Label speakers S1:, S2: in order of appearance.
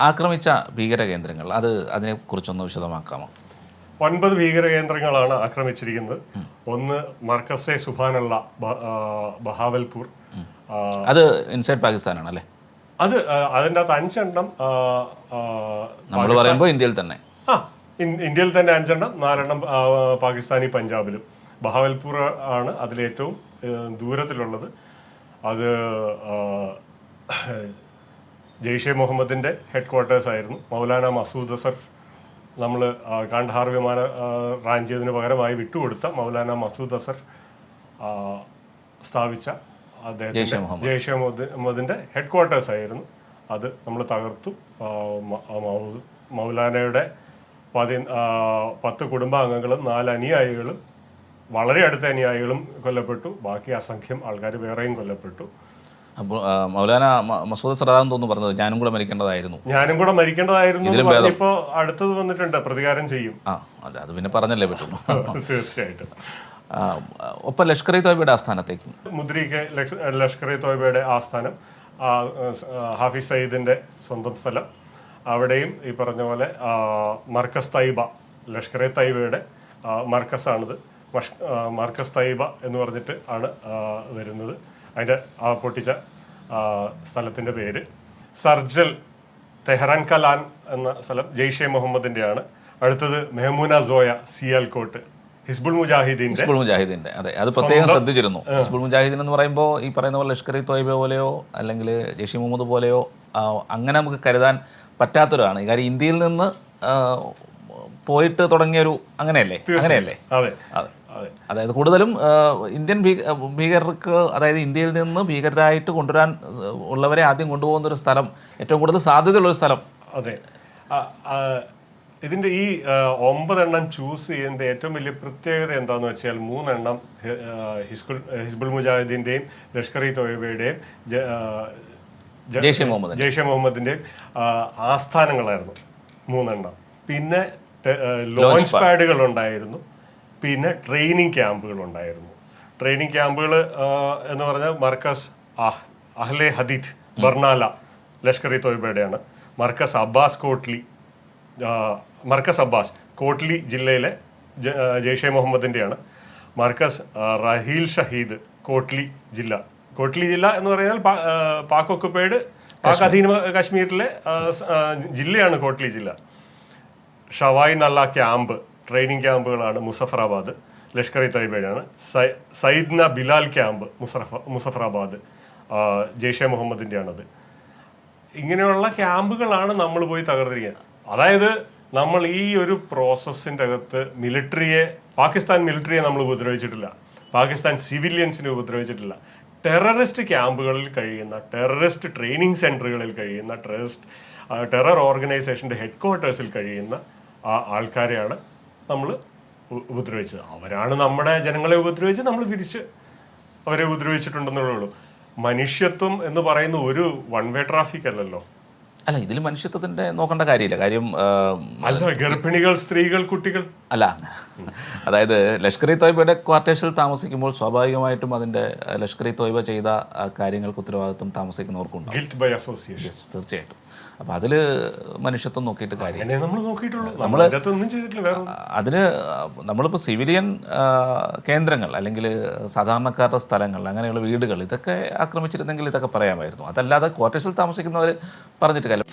S1: ആക്രമിച്ച ഭീകര കേന്ദ്രങ്ങൾ അതിനെക്കുറിച്ചൊന്ന് വിശദമാക്കാമോ?
S2: 9 ഭീകര കേന്ദ്രങ്ങളാണ് ആക്രമിച്ചിരിക്കുന്നത്. ഒന്ന് മർക്കസെ സുബാനുള്ള ബഹാവൽപൂർ,
S1: അത് ഇൻസൈഡ് പാകിസ്ഥാനാണ് അല്ലേ?
S2: അത് അതിൻ്റെ അകത്ത് 5 എണ്ണം
S1: നമ്മൾ പറയുമ്പോൾ ഇന്ത്യയിൽ തന്നെ.
S2: ഇന്ത്യയിൽ തന്നെ 5 എണ്ണം, 4 എണ്ണം പാകിസ്ഥാനി പഞ്ചാബിലും. ബഹാവൽപൂർ ആണ് അതിലേറ്റവും ദൂരത്തിലുള്ളത്. അത് ജെയ്ഷെ മുഹമ്മദിൻ്റെ ഹെഡ് ക്വാർട്ടേഴ്സ് ആയിരുന്നു. മൗലാന മസൂദ് അസർ നമ്മൾ കാണ്ഡഹാർ വിമാന റാഞ്ചിയതിന് പകരമായി വിട്ടുകൊടുത്ത മൗലാന മസൂദ് അസർ സ്ഥാപിച്ച അദ്ദേഹത്തിൻ്റെ ജെയ്ഷെ മുഹമ്മദിൻ്റെ ഹെഡ് ക്വാർട്ടേഴ്സ് ആയിരുന്നു. അത് നമ്മൾ തകർത്തു. മൗലാനയുടെ 10 കുടുംബാംഗങ്ങളും 4 അനുയായികളും, വളരെ അടുത്ത അനുയായികളും കൊല്ലപ്പെട്ടു. ബാക്കി അസംഖ്യം ആൾക്കാർ വേറെയും കൊല്ലപ്പെട്ടു.
S1: അപ്പോൾ മൗലാന മസൂദ് സറാന്ന് തോന്നുന്നു പറഞ്ഞത് ഞാനും കൂടെ മരിക്കേണ്ടതായിരുന്നു.
S2: ഇപ്പോൾ അടുത്തത് വന്നിട്ടുണ്ട്, പ്രതികാരം ചെയ്യും.
S1: അത് പിന്നെ പറഞ്ഞല്ലേ പറ്റുള്ളൂ.
S2: തീർച്ചയായിട്ടും.
S1: ഒപ്പം ലഷ്കർ ഇ തോയ്ബയുടെ ആസ്ഥാനത്തേക്കും
S2: മുദ്രിക്ക് ലഷ്കർ ഇ തോയ്ബയുടെ ആസ്ഥാനം, ഹാഫിസ് സയ്യിദിൻ്റെ സ്വന്തം സ്ഥലം, അവിടെയും ഈ പറഞ്ഞ പോലെ മർക്കസ് തൈബ, ലഷ്കർ ഇ തൈബയുടെ മർക്കസാണിത്. മർക്കസ് തൈബ എന്ന് പറഞ്ഞിട്ട് ആണ് വരുന്നത്. അതിൻ്റെ പൊട്ടിച്ച സ്ഥലത്തിൻ്റെ പേര് സർജൽ തെഹ്റാൻ കലാൻ എന്ന സ്ഥലം ജെയ്ഷെ മുഹമ്മദിൻ്റെയാണ്. അടുത്തത് മെഹമൂന സോയ സിയാൽകോട്ട്, ഹിസ്ബുൾ മുജാഹിദീൻ്റെ. അതെ, അത് പ്രത്യേകം ശ്രദ്ധിച്ചിരുന്നു. ഹിസ്ബുൾ മുജാഹിദീൻ എന്ന് പറയുമ്പോൾ ഈ പറയുന്ന പോലെ ലഷ്കർ ഇ തോയ്ബ പോലെയോ അല്ലെങ്കിൽ ജെയ്ഷെ മുഹമ്മദ് പോലെയോ അങ്ങനെ നമുക്ക് കരുതാൻ പറ്റാത്തൊരാണ്. കാര്യം ഇന്ത്യയിൽ നിന്ന് പോയിട്ട് തുടങ്ങിയൊരു അങ്ങനെയല്ലേ? അതെ.
S1: അതായത് കൂടുതലും ഇന്ത്യൻ ഭീകരർക്ക്, അതായത് ഇന്ത്യയിൽ നിന്ന് ഭീകരരായിട്ട് കൊണ്ടുവരാൻ ഉള്ളവരെ ആദ്യം കൊണ്ടുപോകുന്ന ഒരു സ്ഥലം, ഏറ്റവും കൂടുതൽ സാധ്യതയുള്ളൊരു സ്ഥലം.
S2: അതെ. ഇതിൻ്റെ ഈ 9 എണ്ണം ചൂസ് ചെയ്യുന്നതിൻ്റെ ഏറ്റവും വലിയ പ്രത്യേകത എന്താണെന്ന് വെച്ചാൽ 3 എണ്ണം ഹിസ്ബുൾ മുജാഹിദീൻ്റെയും ലഷ്കർ ഇ തോയ്ബയുടെയും ജെയ്ഷെ മുഹമ്മദിൻ്റെയും ആസ്ഥാനങ്ങളായിരുന്നു 3 എണ്ണം. പിന്നെ ലോഞ്ച് പാഡുകൾ ഉണ്ടായിരുന്നു. പിന്നെ ട്രെയിനിങ് ക്യാമ്പുകൾ ഉണ്ടായിരുന്നു. ട്രെയിനിങ് ക്യാമ്പുകൾ എന്ന് പറഞ്ഞാൽ മർക്കസ് അഹ്ലെ ഹദീദ് ബർണാല ലഷ്കർ ഇ തോയ്ബയുടെയാണ്. മർക്കസ് അബ്ബാസ് കോട്ട്ലി ജില്ലയിലെ ജെയ്ഷെ മുഹമ്മദിൻ്റെയാണ്. മർക്കസ് റഹീൽ ഷഹീദ് കോട്ട്ലി ജില്ല എന്ന് പറഞ്ഞാൽ പാക് ഒക്കുപ്പൈഡ്, പാക് അധീന കാശ്മീരിലെ ജില്ലയാണ് കോട്ട്ലി ജില്ല. ഷവായ് നല്ല ക്യാമ്പ്, ട്രെയിനിങ് ക്യാമ്പുകളാണ് മുസഫറാബാദ്, ലഷ്കർ ഇ തോയ്ബയുടെയാണ്. സയ്യിദ്ന ബിലാൽ ക്യാമ്പ് മുസഫറാബാദ്, ജെയ്ഷെ മുഹമ്മദിൻ്റെയാണത്. ഇങ്ങനെയുള്ള ക്യാമ്പുകളാണ് നമ്മൾ പോയി തകർത്തിരിക്കുന്നത്. അതായത് നമ്മൾ ഈ ഒരു പ്രോസസ്സിൻ്റെ അകത്ത് പാകിസ്ഥാൻ മിലിറ്ററിയെ നമ്മൾ ഉപദ്രവിച്ചിട്ടില്ല, പാകിസ്ഥാൻ സിവിലിയൻസിനെ ഉപദ്രവിച്ചിട്ടില്ല. ടെററിസ്റ്റ് ക്യാമ്പുകളിൽ കഴിയുന്ന, ടെററിസ്റ്റ് ട്രെയിനിങ് സെൻറ്ററുകളിൽ കഴിയുന്ന, ടെറർ ഓർഗനൈസേഷൻ്റെ ഹെഡ് ക്വാർട്ടേഴ്സിൽ കഴിയുന്ന ആൾക്കാരെയാണ് നമ്മൾ ഉപദ്രവിച്ചത്. അവരാണ് നമ്മുടെ ജനങ്ങളെ ഉപദ്രവിച്ച് നമ്മൾ തിരിച്ച് അവരെ ഉപദ്രവിച്ചിട്ടുണ്ടെന്നുള്ളേ ഉള്ളൂ. മനുഷ്യത്വം എന്ന് പറയുന്ന ഒരു വൺ വേ ട്രാഫിക് അല്ലല്ലോ.
S1: അല്ല, ഇതിൽ മനുഷ്യത്വത്തിൻ്റെ നോക്കേണ്ട കാര്യമില്ല. കാര്യം
S2: ഗർഭിണികൾ, സ്ത്രീകൾ, കുട്ടികൾ അല്ല.
S1: അതായത് ലഷ്കർ ഇ തോയ്ബയുടെ ക്വാർട്ടേഴ്സിൽ താമസിക്കുമ്പോൾ സ്വാഭാവികമായിട്ടും അതിൻ്റെ ലഷ്കർ ഇ തോയ്ബ ചെയ്ത കാര്യങ്ങൾക്ക് ഉത്തരവാദിത്വം താമസിക്കുന്നവർക്കുണ്ട്.
S2: Guilt by association.
S1: തീർച്ചയായിട്ടും. അപ്പോൾ അതിൽ മനുഷ്യത്വം നോക്കിയിട്ട് കാര്യം അതിന് നമ്മളിപ്പോൾ സിവിലിയൻ കേന്ദ്രങ്ങൾ അല്ലെങ്കിൽ സാധാരണക്കാരുടെ സ്ഥലങ്ങൾ, അങ്ങനെയുള്ള വീടുകൾ, ഇതൊക്കെ ആക്രമിച്ചിരുന്നെങ്കിൽ ഇതൊക്കെ പറയാമായിരുന്നു. അതല്ലാതെ ക്വാർട്ടേഴ്സിൽ താമസിക്കുന്നവർ പറഞ്ഞിട്ട് കാര്യം.